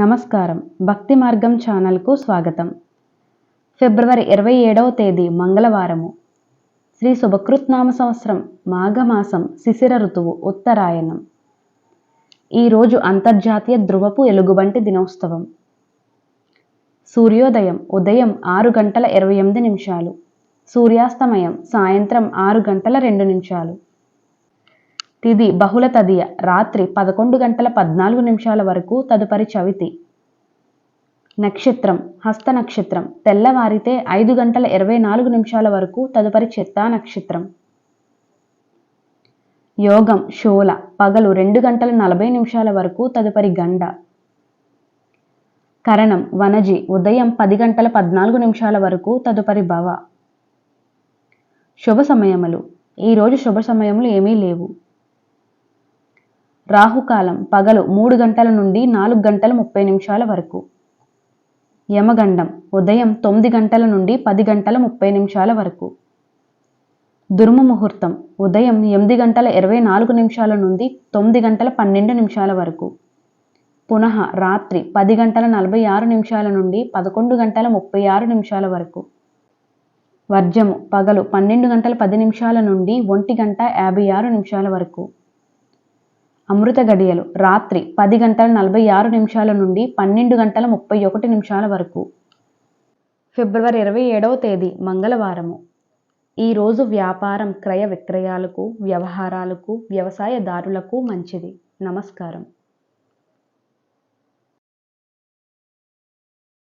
నమస్కారం. భక్తి మార్గం ఛానల్కు స్వాగతం. ఫిబ్రవరి 27వ తేదీ మంగళవారము. శ్రీ శుభకృత్నామ సంవత్సరం మాఘమాసం శిశిర ఋతువు ఉత్తరాయణం. ఈరోజు అంతర్జాతీయ ధృవపు ఎలుగుబంటి దినోత్సవం. సూర్యోదయం ఉదయం 6:28, సూర్యాస్తమయం సాయంత్రం 6:02. తిథి బహుళ తదియ రాత్రి 11:14 వరకు, తదుపరి చవితి. నక్షత్రం హస్త నక్షత్రం తెల్లవారితే 5:24 వరకు, తదుపరి చిత్తా నక్షత్రం. యోగం శూల పగలు 2:40 వరకు, తదుపరి గండ. కరణం వనజి ఉదయం 10:14 వరకు, తదుపరి భవ. శుభ సమయములు. ఈరోజు శుభ సమయములు ఏమీ లేవు. రాహుకాలం పగలు 3 గంటల నుండి 4:30 వరకు. యమగండం ఉదయం 9 గంటల నుండి 10:30 వరకు. దుర్మ ముహూర్తం ఉదయం 8:24 నుండి 9:12 వరకు. పునః రాత్రి 10:46 నుండి 11:36 వరకు. వర్జము పగలు 12:10 నుండి 1:56 వరకు. అమృత గడియలు రాత్రి 10:46 నుండి 12:31 వరకు. ఫిబ్రవరి 27వ తేదీ మంగళవారము. ఈరోజు వ్యాపారం, క్రయ విక్రయాలకు, వ్యవహారాలకు, వ్యవసాయదారులకు మంచిది. నమస్కారం.